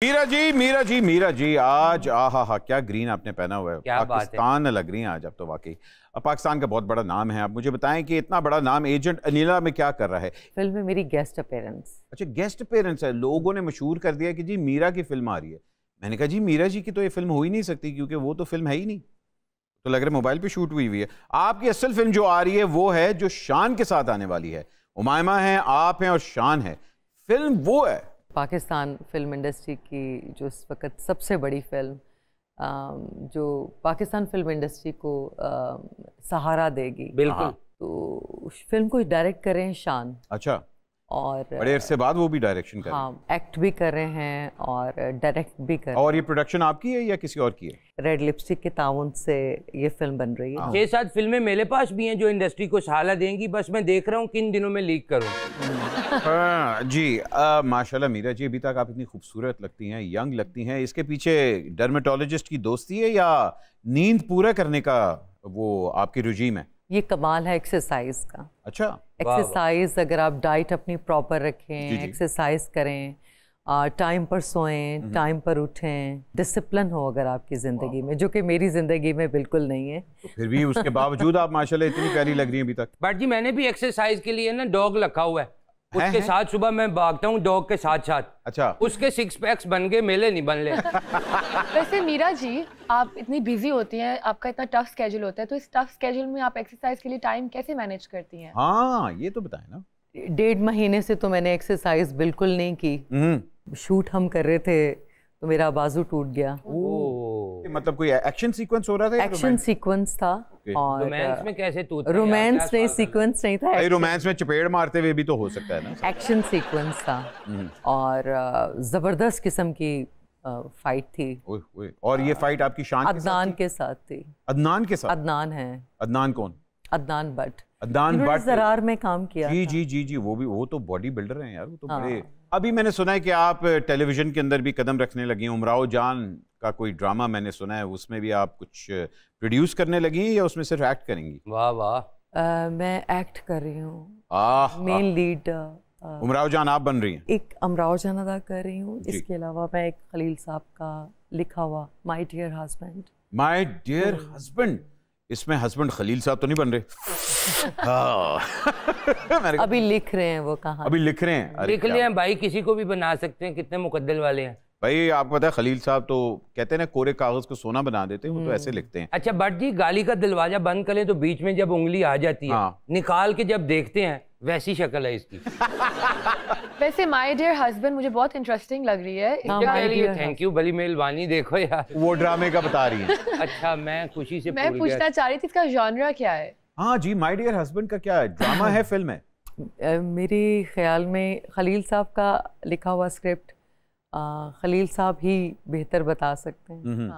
मीरा जी आज आहा क्या ग्रीन आपने पहना हुआ है। क्या पाकिस्तान लग रही हैं आज। अब तो वाकई अब पाकिस्तान का बहुत बड़ा नाम है। आप मुझे बताएं कि इतना बड़ा नाम एजेंट अनिला में क्या कर रहा है। फिल्म में मेरी गेस्ट अपीयरेंस। अच्छा, गेस्ट अपीयरेंस है। लोगों ने मशहूर कर दिया कि जी मीरा की फिल्म आ रही है। मैंने कहा जी मीरा जी की तो ये फिल्म हो ही नहीं सकती क्योंकि वो तो फिल्म है ही नहीं। तो लग रहा है मोबाइल पे शूट हुई है। आपकी असल फिल्म जो आ रही है वो है जो शान के साथ आने वाली है। उमायमा है, आप हैं और शान है। फिल्म वो है पाकिस्तान फिल्म इंडस्ट्री की जो इस वक्त सबसे बड़ी फिल्म, जो पाकिस्तान फिल्म इंडस्ट्री को सहारा देगी। बिल्कुल। तो उस फिल्म को डायरेक्ट कर रहे हैं शान। अच्छा, और बड़े अरसे बाद वो भी डायरेक्शन कर रहे हैं। हाँ, एक्ट भी कर रहे हैं और डायरेक्ट भी कर रहे हैं। और ये प्रोडक्शन आपकी है या किसी और की है? रेड लिपस्टिक के ताउन से ये फिल्म बन रही है। 6-7 फिल्में मेरे पास भी हैं जो इंडस्ट्री को सहारा देंगी। बस मैं देख रहा हूँ किन दिनों में लीक करूँ। जी माशाल्लाह मीरा जी, अभी तक आप इतनी खूबसूरत लगती हैं, यंग लगती हैं। इसके पीछे डर्मेटोलॉजिस्ट की दोस्ती है या नींद पूरा करने का वो आपकी रुजीम है? ये कमाल है एक्सरसाइज का। अच्छा, एक्सरसाइज अगर आप डाइट अपनी प्रॉपर रखें, एक्सरसाइज करें, टाइम पर सोएं, टाइम पर उठें, डिसिप्लिन हो अगर आपकी ज़िंदगी में, जो कि मेरी ज़िंदगी में बिल्कुल नहीं है। तो फिर भी उसके बावजूद आप माशाल्लाह इतनी प्यारी लग रही हैं अभी तक। बट जी मैंने भी एक्सरसाइज के लिए ना डॉग रखा हुआ है। उसके साथ सुबह मैं भागता हूँ डॉग के साथ साथ। अच्छा, उसके 6 पैक्स बन गए, मेले नहीं बन ले। वैसे मीरा जी, आप इतनी बिजी होती हैं, आपका इतना टफ स्केड्यूल होता है, तो इस टफ स्केड्यूल में आप एक्सरसाइज के लिए टाइम कैसे मैनेज करती हैं? हाँ ये तो बताएं ना। 1.5 महीने से तो मैंने एक्सरसाइज बिल्कुल नहीं की। शूट हम कर रहे थे तो मेरा बाजू टूट गया। मतलब कोई एक्शन सीक्वेंस हो रहा था? एक्शन सीक्वेंस था। और रोमांस में कैसे टूटता? रोमांस नहीं, सीक्वेंस नहीं था। रोमांस में चपेड़ मारते हुए भी तो हो सकता है ना। एक्शन सीक्वेंस था और जबरदस्त किस्म की फाइट थी। और ये फाइट आपकी शान अदनान के साथ थी। अदनान के साथ? अदनान है। अदनान कौन? अदनान भट्ट। अदनान भट्ट ज़रार में काम किया। जी वो तो बॉडी बिल्डर हैं यार, वो तो बड़े। अभी मैंने सुना है कि आप टेलीविजन के अंदर भी कदम रखने लगी हैं। उमराव जान का कोई ड्रामा मैंने सुना है, उसमें भी आप कुछ प्रोड्यूस करने लगी हैं या उसमें सिर्फ एक्ट करेंगी? वाह वाह। मैं एक्ट कर रही हूँ। मेन लीड उमराव जान आप बन रही हैं? एक अमराव जान अदा कर रही हूँ। इसके अलावा मैं एक खलील साहब का लिखा हुआ my dear husband. My dear husband, इसमें हस्बैंड खलील साहब तो नहीं बन रहे? अभी लिख रहे हैं वो कहानी। अभी लिख रहे हैं? लिख लिया हैं भाई, किसी को भी बना सकते हैं, कितने मुकद्दर वाले हैं भाई। आपको पता है खलील साहब तो कहते हैं ना कोरे कागज को सोना बना देते हैं, वो तो ऐसे लिखते हैं। अच्छा भट्ट जी, गाली का दरवाजा बंद करें तो बीच में जब उंगली आ जाती है, निकाल के जब देखते हैं वैसी शक्ल है इसकी। वैसे माय डियर हस्बैंड मुझे बहुत इंटरेस्टिंग लग रही है। थैंक यू, बड़ी मेहरबानी। देखो यार वो ड्रामे का बता रही है। अच्छा, मैं खुशी से मैं पूछना चाह रही थी इसका जॉनरा क्या है? हाँ जी, माय डियर हस्बैंड का क्या है? ड्रामा है, फिल्म है? मेरे ख्याल में खलील साहब का लिखा हुआ स्क्रिप्ट खलील साहब ही बेहतर बता सकते हैं।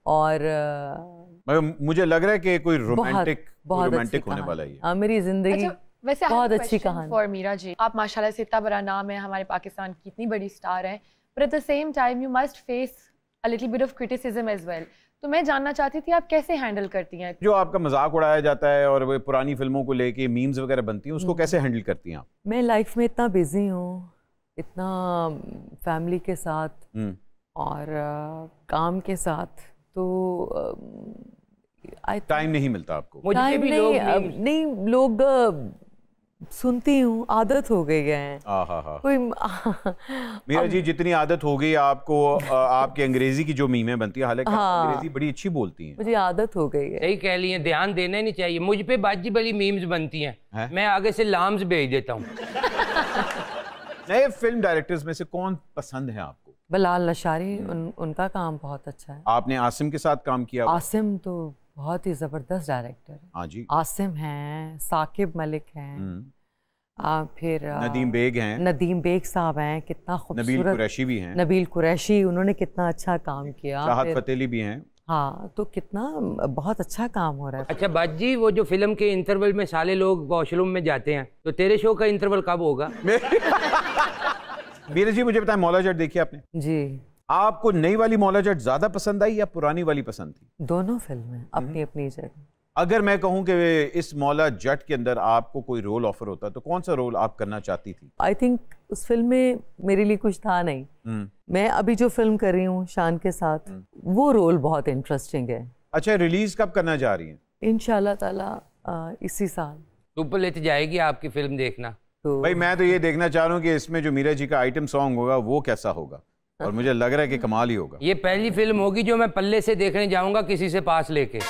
और मुझे लग रहा है कि कोई रोमांटिक होने वाला है। हाँ, मेरी जिंदगी वैसे बहुत अच्छी कहानी। फॉर मीरा जी, आप माशाल्लाह से इतना बड़ा नाम है, हमारे पाकिस्तान की इतनी बड़ी स्टार हैं, but at the same time you must face a little bit of criticism as well. तो मैं जानना चाहती थी आप कैसे हैंडल करती हैं? जो आपका मजाक उड़ाया जाता है और वो पुरानी फिल्मों को लेके मीम्स वगैरह बनती हैं, उसको कैसे हैंडल करती हैं आप? मैं लाइफ में इतना बिजी हूँ, इतना फैमिली के साथ और काम के साथ, तो टाइम नहीं मिलता आपको? मुझे भी लोग सुनती हूँ, आदत हो गई है। कोई मीरा जी, जितनी आदत हो गई आपको आपके अंग्रेजी की जो मीमें बनती है, हालांकि अंग्रेजी बड़ी अच्छी बोलती हैं। मुझे आदत हो गई है। सही कह ली है, ध्यान देना नहीं चाहिए। मुझ पे बाजी बड़ी मीम्स बनती हैं, मैं आगे से लाम्स भेज देता हूँ। नए फिल्म डायरेक्टर्स में से कौन पसंद है आपको? बिलाल लशारी, उनका काम बहुत अच्छा है। आपने आसिम के साथ काम किया? आसिम तो बहुत ही जबरदस्त डायरेक्टर है। हाँ जी, आसिम हैं, साकिब मलिक हैं, फिर नदीम बेग हैं, नदीम बेग साहब हैं, कितना खूबसूरत। नबील कुरैशी भी हैं। नबील कुरैशी, उन्होंने कितना अच्छा काम किया। चाहत फतेह अली भी हैं। हाँ, तो कितना बहुत अच्छा काम हो रहा है। अच्छा बाजी, वो जो फिल्म के इंटरवल में साले लोग वॉशरूम में जाते हैं, तो तेरे शो का इंटरवल कब होगा? मीरा जी मुझे बताएं, मौला जट देखी आपने? जी। आपको नई वाली मौला जट ज्यादा पसंद आई या पुरानी वाली पसंद थी? दोनों फिल्में अपनी अपनी जगह। अगर मैं कहूं कि इस मौला जट के अंदर आपको कोई रोल ऑफर होता तो कौन सा रोल आप करना चाहती थी? आई थिंक उस फिल्म में मेरे लिए कुछ था नहीं। मैं अभी जो फिल्म कर रही हूँ शान के साथ, वो रोल बहुत इंटरेस्टिंग है। अच्छा, रिलीज कब करना जा रही हैं? इंशाल्लाह ताला इसी साल। सुपर लेते जाएगी आपकी फिल्म देखना। तो भाई मैं तो ये देखना चाह रहा हूँ कि इसमें जो मीरा जी का आइटम सॉन्ग होगा वो कैसा होगा, और मुझे लग रहा है कि कमाल ही होगा। ये पहली फिल्म होगी जो मैं पल्ले से देखने जाऊंगा किसी से पास लेके।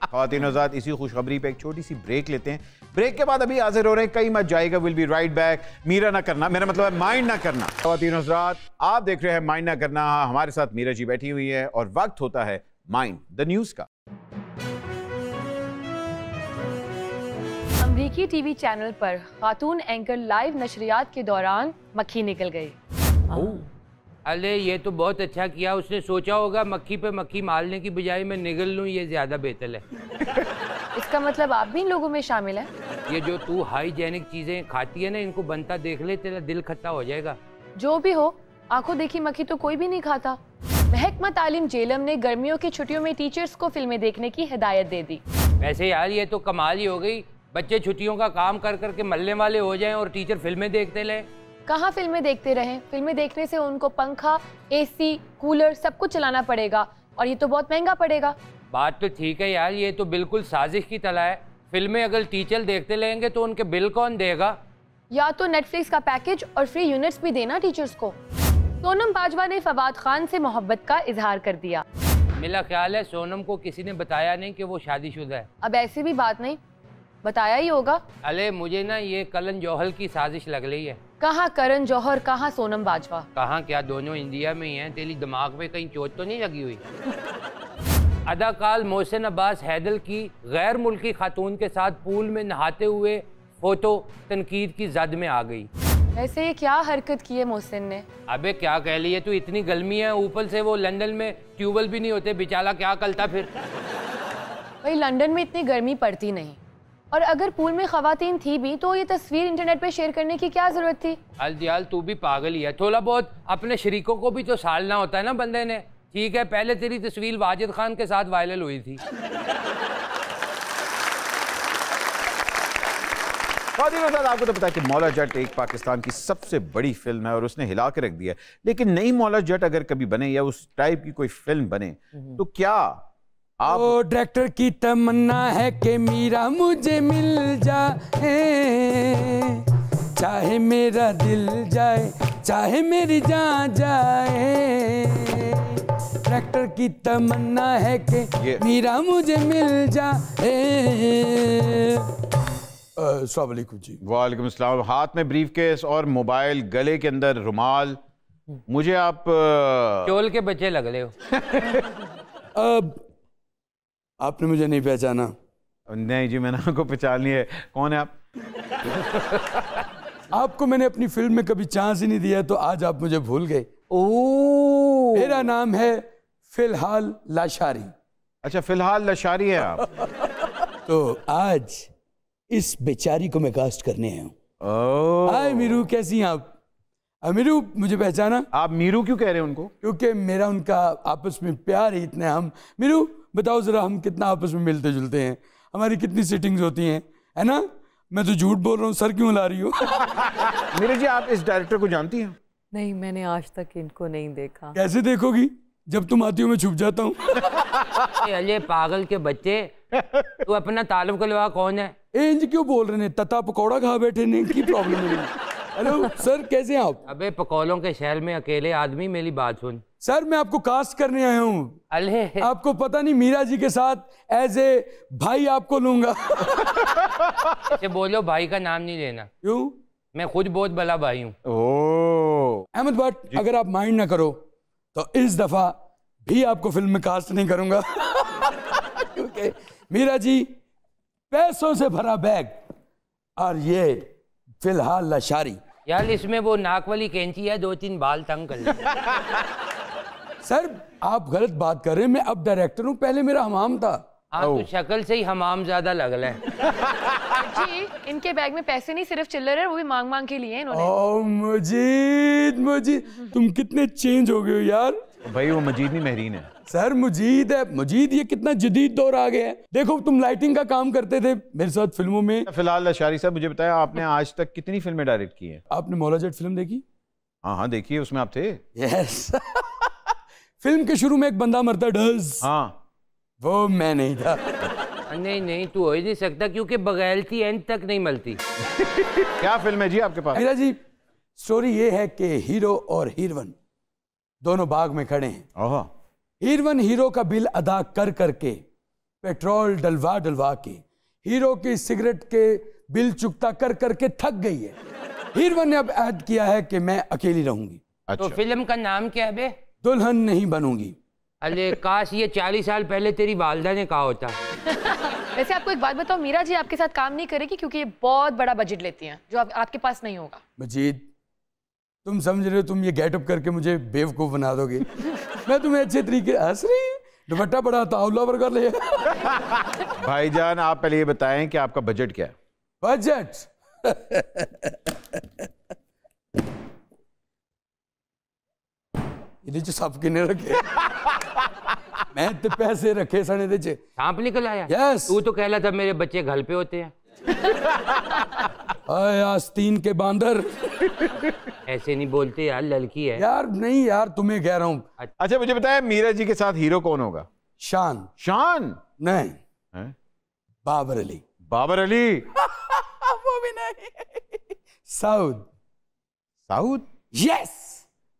ख़वातीन हज़रात, इसी खुशखबरी पे एक छोटी सी ब्रेक लेते हैं। ब्रेक के बाद अभी हाजिर हो रहे हैं, कहीं मत जाएगा, will be right back. Meera ना करना, मेरा मतलब है माइंड ना करना। ख़वातीन हज़रात, आप देख रहे हैं माइंड ना करना। हमारे साथ मीरा जी बैठी हुई है और वक्त होता है माइंड द न्यूज़ का। अमरीकी टीवी चैनल पर खातून एंकर लाइव नशरियात के दौरान मक्खी निकल गई। अरे ये तो बहुत अच्छा किया, उसने सोचा होगा मक्खी पे मक्खी मारने की बजाय मैं निगल लूं, ये ज्यादा बेहतर है। इसका मतलब आप भी इन लोगों में शामिल हैं? ये जो तू हाइजेनिक चीजें खाती है ना, इनको बनता देख ले, तेरा दिल खट्टा हो जाएगा। जो भी हो, आंखों देखी मक्खी तो कोई भी नहीं खाता। महकमा तालीम जेलम ने गर्मियों की छुट्टियों में टीचर्स को फिल्में देखने की हिदायत दे दी। वैसे यार ये तो कमाल ही हो गई, बच्चे छुट्टियों का काम कर करके मलने वाले हो जाएं और टीचर फिल्में देखते रहे। कहाँ फिल्में देखते रहें? फिल्में देखने से उनको पंखा, एसी, कूलर सब कुछ चलाना पड़ेगा, और ये तो बहुत महंगा पड़ेगा। बात तो ठीक है यार, ये तो बिल्कुल साजिश की तरह है। फिल्में अगर टीचर देखते रहेंगे तो उनके बिल कौन देगा? या तो नेटफ्लिक्स का पैकेज और फ्री यूनिट्स भी देना टीचर्स को। सोनम बाजवा ने फवाद खान से मोहब्बत का इजहार कर दिया। मेरा ख्याल है सोनम को किसी ने बताया नहीं कि वो शादीशुदा है। अब ऐसी भी बात नहीं, बताया ही होगा। अरे मुझे ना ये करण जौहर की साजिश लग रही है। कहाँ करण जौहर, कहाँ सोनम बाजवा? कहाँ क्या, दोनों इंडिया में ही हैं। तेरी दिमाग में कहीं चोट तो नहीं लगी हुई? अदाकार मोहसिन अब्बास हैदर की गैर मुल्की खातून के साथ पूल में नहाते हुए फोटो तनकीद की जद में आ गई। वैसे ये क्या हरकत की है मोहसिन ने? अबे क्या कह ली है तू, इतनी गर्मी है, ऊपर से वो लंदन में ट्यूबवेल भी नहीं होते, बेचारा क्या करता फिर। भाई लंदन में इतनी गर्मी पड़ती नहीं, और अगर पूल में खवातीन थी भी तो ये तस्वीर इंटरनेट पे शेयर करने की क्या जरूरत थी? अलदियाल तू भी पागल ही है, थोड़ा बहुत अपने शरीकों को भी तो सालना होता है ना बंदे ने। ठीक है, पहले तेरी तस्वीर वाजिद खान के साथ वायरल हुई थी। आपको तो पता है कि मौला जट एक पाकिस्तान की सबसे बड़ी फिल्म है और उसने हिला के रख दिया है। लेकिन नई मौला जट अगर कभी बने या उस टाइप की कोई फिल्म बने तो क्या आप... ओ डायरेक्टर की तमन्ना है कि मीरा मुझे मिल जाए, चाहे मेरा दिल जाए चाहे मेरी जान जाए। डायरेक्टर की तमन्ना है कि मीरा मुझे मिल जाए। अस्सलाम वालेकुम जी। वालेकुम अस्सलाम। हाथ में ब्रीफकेस और मोबाइल, गले के अंदर रुमाल, मुझे आप चोल के बच्चे लग रहे हो। अब आपने मुझे नहीं पहचाना? नहीं जी, मैंने आपको पहचान लिया है। कौन है आप? आपको मैंने अपनी फिल्म में कभी चांस ही नहीं दिया, तो आज आप मुझे भूल गए। ओह, मेरा नाम है फिलहाल लाशारी। अच्छा, फिलहाल लाशारी है आप। तो आज इस बेचारी को मैं कास्ट करने आया हूँ। हाय मीरू, कैसी हैं आप? मीरू, मुझे पहचाना? आप मीरू क्यों कह रहे हैं उनको? क्योंकि मेरा उनका आपस में प्यार है इतने। हम मीरू बताओ जरा, हम कितना आपस में मिलते जुलते हैं, हमारी कितनी सीटिंग्स होती हैं, है ना? मैं तो झूठ बोल रहा हूँ, सर क्यों ला रही हो? मीरा जी, आप इस डायरेक्टर को जानती हैं? नहीं, मैंने आज तक इनको नहीं देखा। कैसे देखोगी, जब तुम आती हो मैं छुप जाता हूँ। अरे पागल के बच्चे, तू अपना ताल्लुक करवा, कौन है? इंज क्यों बोल रहे हैं? तता पकौड़ा खा बैठे ने, की प्रॉब्लम है? हेलो सर, कैसे हैं आप? अबे पकौलों के शहर में अकेले आदमी, मेरी बात सुन। सर मैं आपको कास्ट करने आया हूँ। अले आपको पता नहीं, मीरा जी के साथ एज ए भाई आपको लूंगा। ऐसे बोलो, भाई का नाम नहीं लेना। क्यों? मैं खुद बहुत बड़ा भाई हूँ। अहमद भट्ट, अगर आप माइंड ना करो तो इस दफा भी आपको फिल्म में कास्ट नहीं करूंगा। क्योंकि मीरा जी पैसों से भरा बैग, और ये फिलहाल लाशारी। यार इसमें वो नाक वाली कैंची है, 2-3 बाल तंग कर ले। सर आप गलत बात कर रहे हैं, मैं अब डायरेक्टर हूँ, पहले मेरा हमाम था। हाँ तो शक्ल से ही हमाम ज्यादा लग रहा है। जी, इनके बैग में पैसे नहीं, सिर्फ चिल्लर है, वो भी मांग मांग के लिए इन्होंने। ओ मुजीद, तुम कितने चेंज हो गए हो यार। भाई वो मजीद नहीं महरीन है सर। मुजीद है, मुजीद ये कितना जदीद दौर आ गया है। देखो तुम लाइटिंग का काम करते थे मेरे साथ फिल्मों में। फिलहाल अशारी साहब मुझे बताया आपने आज तक कितनी फिल्में डायरेक्ट की हैं? आपने मौला जट फिल्म देखी? हाँ हाँ देखिए, उसमें आप थे। यस फिल्म के शुरू में एक बंदा मरता डज, हाँ वो मैं नहीं था। नहीं तू हो ही नहीं सकता क्योंकि बगैरती एंड तक नहीं मिलती। क्या फिल्म है जी आपके पास? मीरा जी स्टोरी ये है कि हीरो और हीरोइन दोनों बाग में खड़े हैं। ओह, हीरोइन हीरो का बिल अदा कर करके पेट्रोल डलवा डलवा के हीरो की सिगरेट के बिल चुकता कर करके थक गई है। हीरोइन ने अब ऐड किया है कि मैं अकेली रहूंगी। अच्छा। तो फिल्म का नाम क्या है बे? दुल्हन नहीं बनूंगी। अरे काश ये 40 साल पहले तेरी वालदा ने कहा होता। वैसे आपको एक बात बताओ, मीरा जी आपके साथ काम नहीं करेगी क्योंकि ये बहुत बड़ा बजट लेती हैं जो आपके पास नहीं होगा। मजीद तुम समझ रहे हो, तुम ये गेटअप करके मुझे बेवकूफ बना दोगे। मैं तुम्हें अच्छे तरीके हंस रही, दुपट्टा बड़ा ताउला वर्गा ले। भाईजान आप पहले ये बताएं कि आपका बजट क्या है? बजट ये सब किने रखे मैं तो पैसे रखे सने दे चे। सांप निकल आया? यस। तू तो कहला था मेरे बच्चे घर पे होते हैं। आस्तीन के बांदर। ऐसे नहीं बोलते यार, लड़की है यार नहीं यार तुम्हें कह रहा हूँ। अच्छा मुझे बताया मीरा जी के साथ हीरो कौन होगा? शान। शान? नहीं है? बाबर अली। बाबर अली? वो भी नहीं। साउद। साउद? यस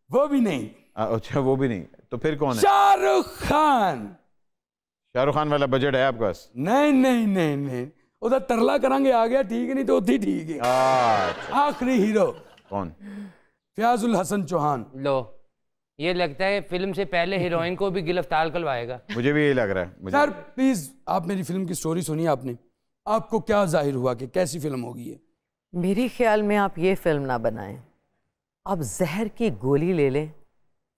वो भी नहीं। अच्छा वो भी नहीं, तो फिर कौन है? शाहरुख खान। शाहरुख खान वाला बजट है आपके पास? नहीं नहीं नहीं नहीं, उधर तरला करांगे आ गया ठीक है, नहीं तो उठी ठीक है। आखिरी हीरो कौन? फयाजुल हसन चौहान। लो ये लगता है फिल्म से पहले हीरोइन को भी गिरफ्तार करवाएगा। मुझे भी यही लग रहा है। सर प्लीज आप मेरी फिल्म की स्टोरी सुनिए। आपने आपको क्या जाहिर हुआ कि कैसी फिल्म होगी ये? मेरे ख्याल में आप ये फिल्म ना बनाएं, आप जहर की गोली ले लें,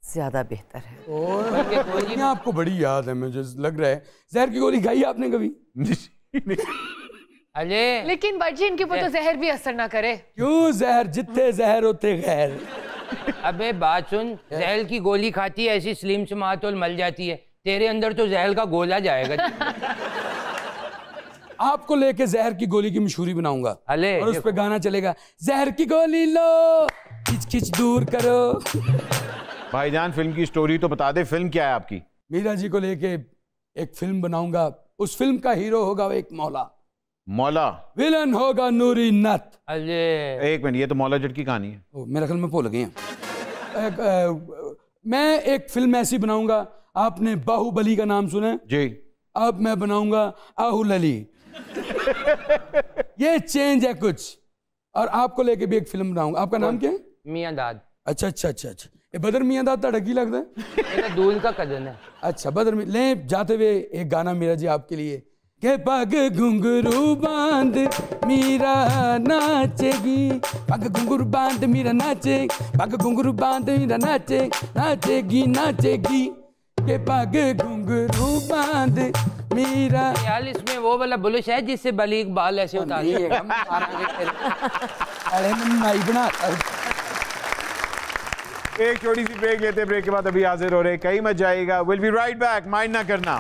ज्यादा बेहतर है। और आपको बड़ी याद है, मुझे लग रहा है जहर की गोली खाई आपने कभी? अरे लेकिन बच्ची इनके ऊपर तो जहर भी असर ना करे। क्यों? जहर जितने जहर होते खैर। अबे बात सुन, जहर की गोली खाती है ऐसी स्लिम समात और मल जाती है, तेरे अंदर तो जहर का गोला जाएगा। आपको लेके जहर की गोली की मशहूरी बनाऊंगा और उस पे गाना चलेगा, जहर की गोली लो खिच खिच दूर करो। भाईजान फिल्म की स्टोरी तो बता दे, फिल्म क्या है आपकी? मीरा जी को लेके एक फिल्म बनाऊंगा, उस फिल्म का हीरो होगा एक मौला। मौला? विलन होगा नूरी नत। अरे एक मिनट, ये तो मौला जट की कहानी है। मेरे ख्याल में भूल गए हैं। मैं एक फिल्म ऐसी बनाऊंगा, आपने बाहुबली का नाम सुना है जी? अब मैं बनाऊंगा आहुल अली। ये चेंज है कुछ। और आपको लेके भी एक फिल्म बनाऊंगा। आपका नाम क्या है? मियां दाद। अच्छा अच्छा अच्छा अच्छा, ये बदर मियां दाद तो ढकी लगता है। मेरा दूल का कजन है। अच्छा बदर ले जाते हुए एक गाना मीरा जी आपके लिए। के पग घुंघरू बांध मीरा नाचेगी, पग घुंघरू बांध मीरा नाचे, पग घुंघरू बांध मीरा नाचे, नाचेगी नाचेगी, के पग घुंघरू बांध मीरा। यार इसमें वो वाला बुलिश है जिससे बलीग बाल ऐसे उतार एक छोटी सी ब्रेक लेते हैं, ब्रेक के बाद अभी हाजिर हो रहे हैं, कहीं मत जाइएगा। Will be right back, mind ना करना।